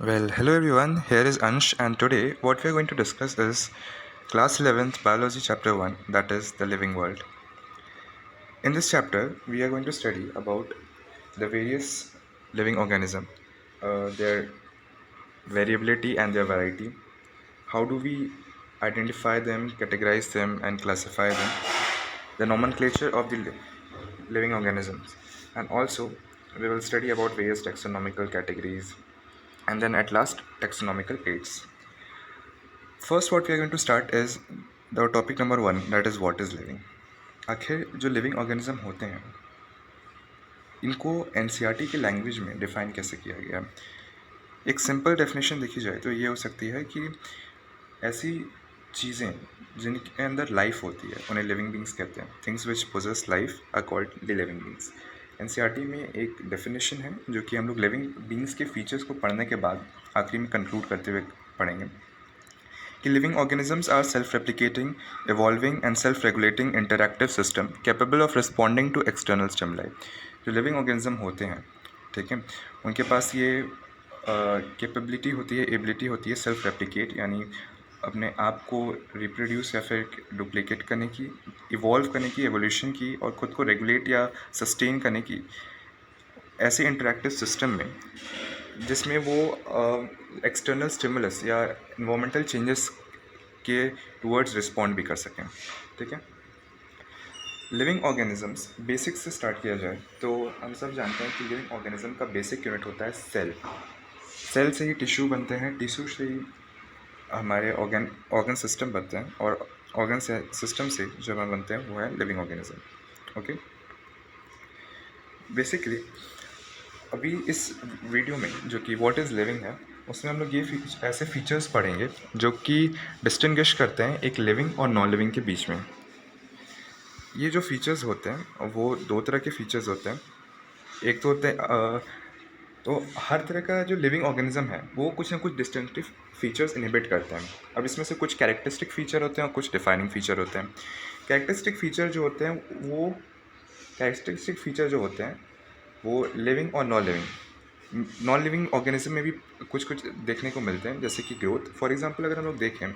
Well, hello everyone, here is Ansh, and today what we are going to discuss is Class 11th Biology Chapter 1, that is the living world. In this chapter, we are going to study about the various living organisms, their variability and their variety. How do we identify them, categorize them, and classify them? The nomenclature of the living organisms, and also we will study about various taxonomical categories, and then at last taxonomical aids. First, what we are going to start is the topic number 1, that is what is living. आखिर जो living organism होते हैं इनको NCERT की language में define कैसे किया गया है। एक सिंपल डेफिनेशन देखी जाए तो ये हो सकती है कि ऐसी चीज़ें जिनके अंदर लाइफ होती है उन्हें लिविंग बींग्स कहते हैं। Things which possess life are called the living beings. NCERT में एक डेफिनेशन है जो कि हम लोग लिविंग बींग्स के फीचर्स को पढ़ने के बाद आखिरी में कंक्लूड करते हुए पढ़ेंगे कि living organisms are self replicating, evolving and self regulating interactive system capable of responding to external stimuli. जो लिविंग ऑर्गेनिज्म होते हैं, ठीक है, उनके पास ये कैपेबिलिटी होती है, एबिलिटी होती है सेल्फ रेप्लिकेट, यानी अपने आप को रिप्रोड्यूस या फिर डुप्लीकेट करने की, इवॉल्व करने की, एवोल्यूशन की, और ख़ुद को रेगुलेट या सस्टेन करने की ऐसे इंटरैक्टिव सिस्टम में जिसमें वो एक्सटर्नल स्टिमुलस या इन्वायरमेंटल चेंजेस के टूवर्ड्स रिस्पॉन्ड भी कर सकें। ठीक है, लिविंग ऑर्गेनिजम्स बेसिक से स्टार्ट किया जाए तो हम सब जानते हैं कि लिविंग ऑर्गेनिज्म का बेसिक यूनिट होता है सेल। सेल से ही टिश्यू बनते हैं, टिश्यू से ही हमारे ऑर्गन सिस्टम बनते हैं, और ऑर्गन सिस्टम से जो हम बनते हैं वो है लिविंग ऑर्गेनिज्म। ओके, बेसिकली अभी इस वीडियो में जो कि व्हाट इज़ लिविंग है उसमें हम लोग ये ऐसे फीचर्स पढ़ेंगे जो कि डिस्टिंग्विश करते हैं एक लिविंग और नॉन लिविंग के बीच में। ये जो फीचर्स होते हैं वो दो तरह के फीचर्स होते हैं। एक तो होते हैं तो हर तरह का जो लिविंग ऑर्गेनिज्म है वो कुछ ना कुछ डिस्टिंक्टिव फीचर्स इनहिबिट करते हैं। अब इसमें से कुछ कैरेक्टरिस्टिक फीचर होते हैं और कुछ डिफाइनिंग फीचर होते हैं। कैरेक्टरिस्टिक फीचर जो होते हैं वो लिविंग और नॉन लिविंग ऑर्गेनिज्म में भी कुछ कुछ देखने को मिलते हैं, जैसे कि ग्रोथ। फॉर एग्जांपल अगर हम लोग देखें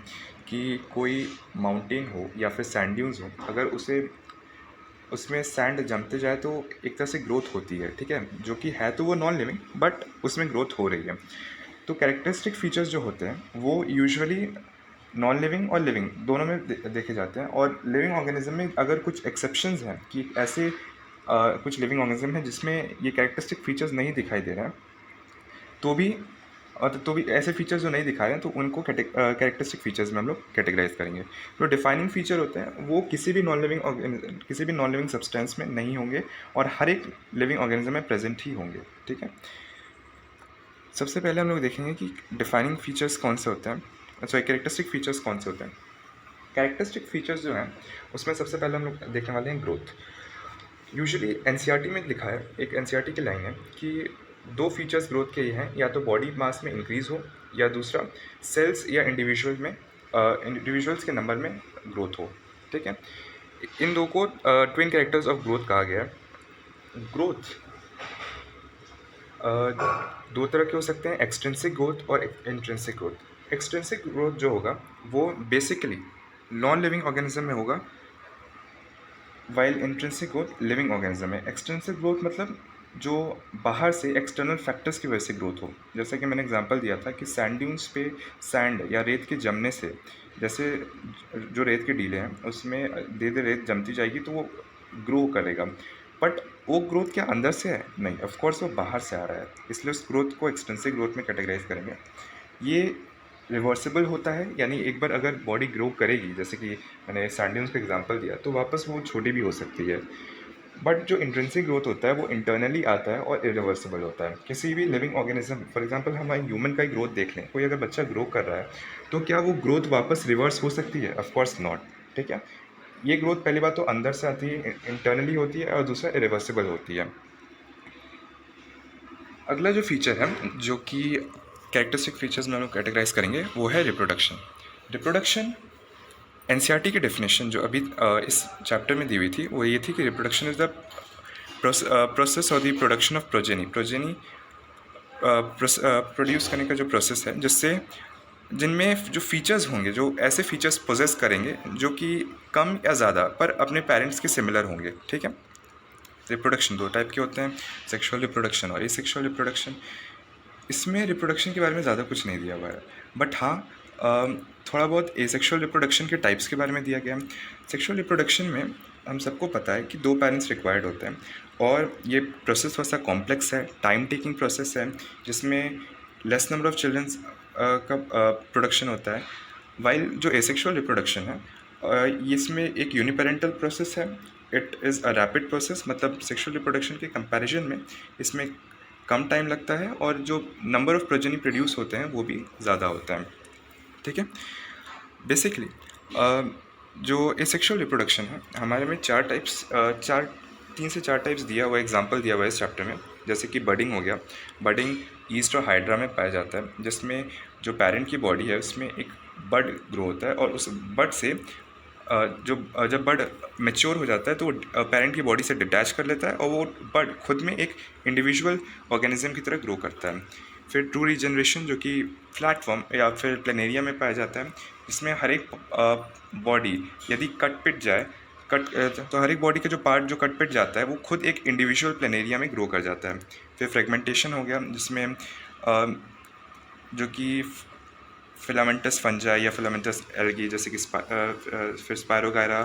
कि कोई माउंटेन हो या फिर सैंड ड्यून्स हो, अगर उसमें सैंड जमते जाए तो एक तरह से ग्रोथ होती है, ठीक है, जो कि है तो वो नॉन लिविंग बट उसमें ग्रोथ हो रही है। तो कैरेक्टरिस्टिक फीचर्स जो होते हैं वो यूजुअली नॉन लिविंग और लिविंग दोनों में देखे जाते हैं। और लिविंग ऑर्गेनिज्म में अगर कुछ एक्सेप्शंस हैं कि ऐसे कुछ लिविंग ऑर्गेनिज्म हैं जिसमें ये कैरेक्टरिस्टिक फीचर्स नहीं दिखाई दे रहे हैं, तो भी ऐसे फीचर्स जो नहीं दिखा रहे हैं तो उनको कैरेक्टरिस्टिक फीचर्स में हम लोग कैटेगराइज करेंगे। जो डिफाइनिंग फीचर होते हैं वो किसी भी नॉन लिविंग सब्सटेंस में नहीं होंगे और हर एक लिविंग ऑर्गेनिज्म में प्रेजेंट ही होंगे। ठीक है, सबसे पहले हम लोग देखेंगे कि डिफाइनिंग फीचर्स कौन से होते हैं, सॉरी कैरेक्टरिस्टिक फीचर्स कौन से होते हैं। कैरेक्टरिस्टिक फीचर्स जो हैं उसमें सबसे पहले हम लोग देखने वाले हैं ग्रोथ। यूजुअली एनसीईआरटी में लिखा है, एक एनसीईआरटी की लाइन है कि दो फीचर्स ग्रोथ के ये हैं, या तो बॉडी मास में इंक्रीज़ हो या दूसरा सेल्स या इंडिविजुअल्स के नंबर में ग्रोथ हो। ठीक है, इन दो को ट्विन कैरेक्टर्स ऑफ ग्रोथ कहा गया है। ग्रोथ दो तरह के हो सकते हैं, एक्सट्रिंसिक ग्रोथ और इंट्रिंसिक ग्रोथ। एक्सट्रिंसिक ग्रोथ जो होगा वो बेसिकली नॉन लिविंग ऑर्गेनिज्म में होगा, while intrinsic growth living organism है। एक्सट्रिंसिक ग्रोथ मतलब जो बाहर से एक्सटर्नल फैक्टर्स की वजह से ग्रोथ हो। जैसा कि मैंने एग्जांपल दिया था कि सैंड ड्यून्स पे सैंड या रेत के जमने से, जैसे जो रेत के टीले हैं उसमें धीरे धीरे रेत जमती जाएगी तो वो ग्रो करेगा, बट वो ग्रोथ क्या अंदर से है? नहीं, ऑफकोर्स वो बाहर से आ रहा है, इसलिए उस ग्रोथ को एक्सटेंसिव ग्रोथ में कैटेगराइज करेंगे। ये रिवर्सिबल होता है, यानी एक बार अगर बॉडी ग्रो करेगी, जैसे कि मैंने सैंड ड्यून्स का एग्जांपल दिया, तो वापस वो छोटी भी हो सकती है। बट जो इंट्रिंसिक ग्रोथ होता है वो इंटरनली आता है और इरिवर्सिबल होता है। किसी भी लिविंग ऑर्गेनिज्म, फॉर एग्जांपल हमारे ह्यूमन का ही ग्रोथ देख लें, कोई अगर बच्चा ग्रो कर रहा है तो क्या वो ग्रोथ वापस रिवर्स हो सकती है? Of course not. ठीक है, ये ग्रोथ पहली बात तो अंदर से आती है, इंटरनली होती है, और दूसरा इरिवर्सिबल होती है। अगला जो फीचर है जो कि कैरेक्टरिस्टिक फीचर्स में हम लोग कैटेगराइज करेंगे वो है रिप्रोडक्शन। रिप्रोडक्शन एनसीईआरटी की डेफिनेशन जो अभी इस चैप्टर में दी हुई थी वो ये थी कि रिप्रोडक्शन इज़ द प्रोसेस और the production of progeny produce करने का जो प्रोसेस है, जिससे जिनमें जो फीचर्स होंगे, जो ऐसे फीचर्स पोजेस करेंगे जो कि कम या ज़्यादा पर अपने पेरेंट्स के सिमिलर होंगे। ठीक है। रिप्रोडक्शन 2 टाइप के होते हैं, सेक्सुअल रिप्रोडक्शन और एसेक्सुअल रिप्रोडक्शन। इसमें रिप्रोडक्शन के बारे में ज़्यादा कुछ नहीं दिया हुआ है, बट हाँ थोड़ा बहुत एसेक्सुअल रिप्रोडक्शन के टाइप्स के बारे में दिया गया है। सेक्सुअल रिप्रोडक्शन में हम सबको पता है कि 2 पेरेंट्स रिक्वायर्ड होते हैं और ये प्रोसेस थोड़ा सा कॉम्प्लेक्स है, टाइम टेकिंग प्रोसेस है, जिसमें लेस नंबर ऑफ चिल्ड्रंस का प्रोडक्शन होता है। वाइल जो एसेक्सुअल रिप्रोडक्शन है इसमें एक यूनिपेरेंटल प्रोसेस है। It is a rapid process, मतलब सेक्सुअल रिप्रोडक्शन के कंपैरिजन में इसमें कम टाइम लगता है और जो नंबर ऑफ प्रोजेनी प्रोड्यूस होते हैं वो भी ज़्यादा होता है। ठीक है। बेसिकली जो एसेक्सुअल रिप्रोडक्शन है हमारे में 3 से 4 टाइप्स दिया हुआ, एग्जांपल दिया हुआ है इस चैप्टर में। जैसे कि बडिंग हो गया। बडिंग ईस्ट और हाइड्रा में पाया जाता है, जिसमें जो पेरेंट की बॉडी है उसमें एक बड ग्रो होता है और उस बड से जब बड मैच्योर हो जाता है तो वो पेरेंट की बॉडी से डिटैच कर लेता है और वो बड खुद में एक इंडिविजुअल ऑर्गेनिज्म की तरह ग्रो करता है। फिर ट्रू रीजनरेशन, जो कि फ्लैट फॉर्म या फिर प्लेनेरिया में पाया जाता है, इसमें हर एक बॉडी यदि कट पिट जाए तो हर एक बॉडी का जो पार्ट जो कट पिट जाता है वो खुद एक इंडिविजुअल प्लेनेरिया में ग्रो कर जाता है। फिर फ्रेगमेंटेशन हो गया, जिसमें जो कि फिलामेंटस फंजाई या फिलामेंटस एल्गी, जैसे कि फिर स्पायरोगायरा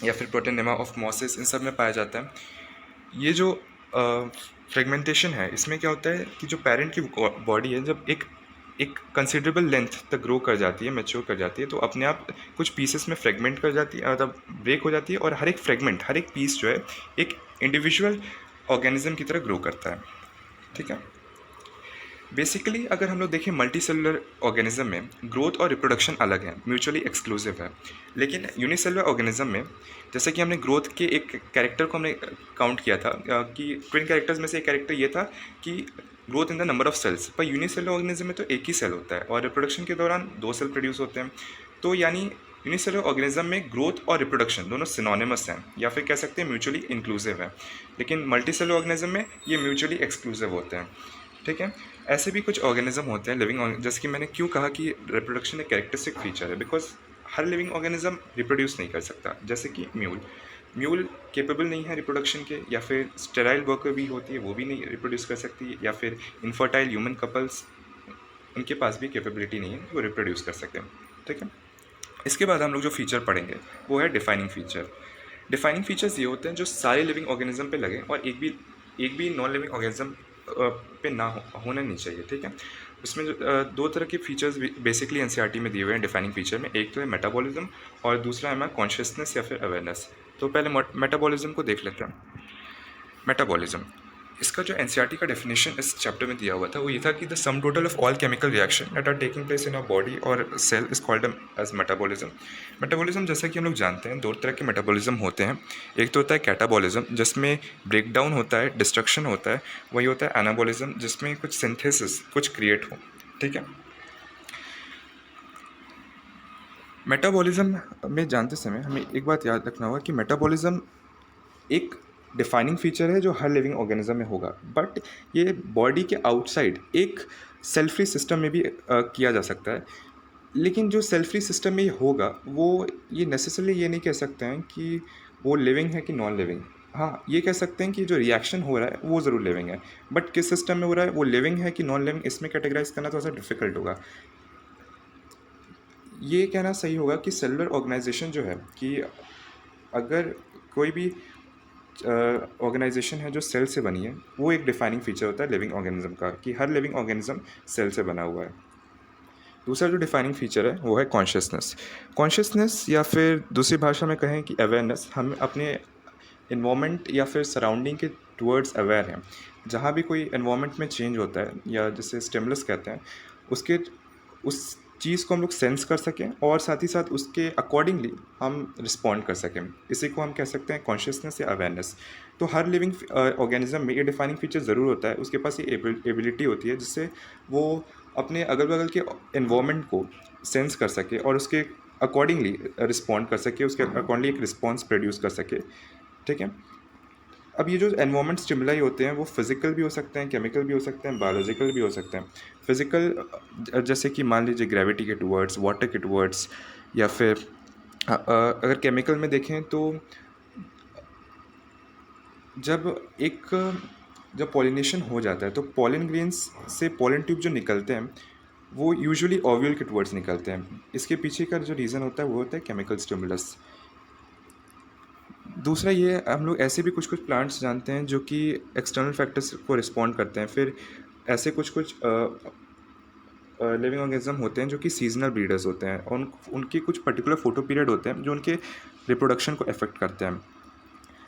या फिर प्रोटेनेमा ऑफ मॉसिस, इन सब में पाया जाता है। ये जो फ्रेगमेंटेशन है इसमें क्या होता है कि जो पेरेंट की बॉडी है जब एक कंसिडरेबल लेंथ तक ग्रो कर जाती है, मैच्योर कर जाती है, तो अपने आप कुछ पीसेस में फ्रेगमेंट कर जाती है, मतलब ब्रेक हो जाती है और हर एक फ्रेगमेंट, हर एक पीस जो है एक इंडिविजुअल ऑर्गेनिज्म की तरह ग्रो करता है। ठीक है। बेसिकली अगर हम लोग देखें मल्टी सेलुलर ऑर्गेनिज्म में ग्रोथ और रिप्रोडक्शन अलग है, म्यूचुअली एक्सक्लूसिव है। लेकिन यूनिसेलुलर ऑर्गेनिज्म में जैसे कि हमने ग्रोथ के एक कैरेक्टर को हमने काउंट किया था कि ट्विन कैरेक्टर्स में से एक कैरेक्टर ये था कि growth in the number of cells, पर यूनिसेलुलर ऑर्गेनिज्म में तो एक ही सेल होता है और रिप्रोडक्शन के दौरान 2 सेल प्रोड्यूस होते हैं। तो यानी यूनिसेलुलर ऑर्गेनिज्म में ग्रोथ और रिप्रोडक्शन दोनों सिनोनिमस हैं या फिर कह सकते हैं म्यूचुअली इंक्लूसिव है, लेकिन मल्टी सेलुलर ऑर्गेनिज्म में ये म्यूचुअली एक्सक्लूसिव होते हैं। ठीक है। ऐसे भी कुछ ऑर्गेनिज्म होते हैं लिविंग, जैसे कि मैंने क्यों कहा कि रिप्रोडक्शन एक कैरेक्टरिस्टिक फीचर है, because her living organism reproduce नहीं कर सकता। जैसे कि म्यूल केपेबल नहीं है रिप्रोडक्शन के, या फिर स्टेराइल वर्कर भी होती है वो भी नहीं रिप्रोड्यूस कर सकती, या फिर इनफर्टाइल ह्यूमन कपल्स, उनके पास भी कैपेबिलिटी नहीं है वो रिप्रोड्यूस कर सकें। ठीक है। इसके बाद हम लोग जो फीचर पढ़ेंगे वो है डिफाइनिंग फीचर। डिफाइनिंग फीचर्स ये होते हैं जो सारे लिविंग ऑर्गेनिज्म पे लगे और एक भी नॉन लिविंग ऑर्गेनिज्म पे ना होना नहीं चाहिए। ठीक है। उसमें जो 2 तरह के फीचर्स बेसिकली एनसीईआरटी में दिए हुए हैं डिफाइनिंग फीचर में, एक तो है मेटाबॉलिज्म और दूसरा है हमारा कॉन्शियसनेस या फिर अवेयरनेस। तो पहले मेटाबॉलिज्म को देख लेते हैं। मेटाबॉलिज्म, इसका जो एनसीईआरटी का डेफिनेशन इस चैप्टर में दिया हुआ था वो ये था कि the sum total of all chemical reaction that are taking place in a body और cell is called as metabolism. Metabolism जैसा कि हम लोग जानते हैं 2 तरह के मेटाबॉलिज्म होते हैं। एक तो होता है कैटाबॉलिज्म जिसमें ब्रेक डाउन होता है, डिस्ट्रक्शन होता है। वही होता है एनाबॉलिज्म जिसमें कुछ सिंथेसिस, कुछ क्रिएट हो। ठीक है। मेटाबॉलिज्म में जानते समय हमें एक बात याद रखना होगा कि मेटाबॉलिज्म एक डिफाइनिंग फीचर है जो हर लिविंग ऑर्गेनिज्म में होगा, बट ये बॉडी के आउटसाइड एक सेल फ्री सिस्टम में भी किया जा सकता है। लेकिन जो सेल फ्री सिस्टम में ये होगा वो ये नेसेसरली ये नहीं कह सकते हैं कि वो लिविंग है कि नॉन लिविंग। हाँ, ये कह सकते हैं कि जो रिएक्शन हो रहा है वो ज़रूर लिविंग है, बट किस सिस्टम में हो रहा है, वो लिविंग है कि नॉन लिविंग, इसमें कैटेगराइज करना थोड़ा सा डिफिकल्ट होगा। ये कहना सही होगा कि सेलुलर ऑर्गेनाइजेशन जो है कि अगर कोई भी ऑर्गेनाइजेशन है जो सेल से बनी है वो एक डिफाइनिंग फीचर होता है लिविंग ऑर्गेनिज्म का, कि हर लिविंग ऑर्गेनिज्म सेल से बना हुआ है। दूसरा जो डिफाइनिंग फीचर है वो है कॉन्शियसनेस। कॉन्शियसनेस या फिर दूसरी भाषा में कहें कि अवेयरनेस, हम अपने इन्वामेंट या फिर सराउंडिंग के टूवर्ड्स अवेयर हैं। जहाँ भी कोई इन्वामेंट में चेंज होता है या जिसे स्टिमुलस कहते हैं, उसके उस चीज़ को हम लोग सेंस कर सकें और साथ ही साथ उसके अकॉर्डिंगली हम रिस्पॉन्ड कर सकें, इसी को हम कह सकते हैं कॉन्शियसनेस या अवेयरनेस। तो हर लिविंग ऑर्गेनिज्म में ये डिफाइनिंग फीचर ज़रूर होता है, उसके पास ये एबिलिटी होती है जिससे वो अपने अगल बगल के एनवायरनमेंट को सेंस कर सके और उसके अकॉर्डिंगली रिस्पॉन्ड कर सके, उसके अकॉर्डिंगली एक रिस्पॉन्स प्रोड्यूस कर सके। ठीक है। अब ये जो एनवायरमेंट स्टिमुलाई होते हैं वो फिज़िकल भी हो सकते हैं, केमिकल भी हो सकते हैं, बायोलॉजिकल भी हो सकते हैं। फिज़िकल जैसे कि मान लीजिए ग्रेविटी के टुवर्ड्स, वाटर के टुवर्ड्स, या फिर अगर केमिकल में देखें तो जब एक जब पॉलिनेशन हो जाता है तो पॉलन ग्रेन्स से पॉलन ट्यूब जो निकलते हैं वो यूजुअली ओव्यूल के टुवर्ड्स निकलते हैं। इसके पीछे का जो रीज़न होता है वो होता है केमिकल स्टिमुलस। दूसरा ये हम लोग ऐसे भी कुछ कुछ प्लांट्स जानते हैं जो कि एक्सटर्नल फैक्टर्स को रिस्पॉन्ड करते हैं। फिर ऐसे कुछ कुछ लिविंग ऑर्गेनिज्म होते हैं जो कि सीजनल ब्रीडर्स होते हैं और उनके कुछ पर्टिकुलर फोटो पीरियड होते हैं जो उनके रिप्रोडक्शन को अफेक्ट करते हैं।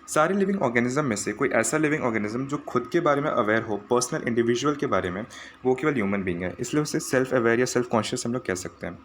सारे लिविंग ऑर्गेनिज्म में से कोई ऐसा लिविंग ऑर्गेनिज्म जो खुद के बारे में अवेयर हो, पर्सनल इंडिविजुअल के बारे में, वो केवल ह्यूमन बीइंग है। इसलिए उसे सेल्फ अवेयर या सेल्फ कॉन्शियस हम लोग कह सकते हैं।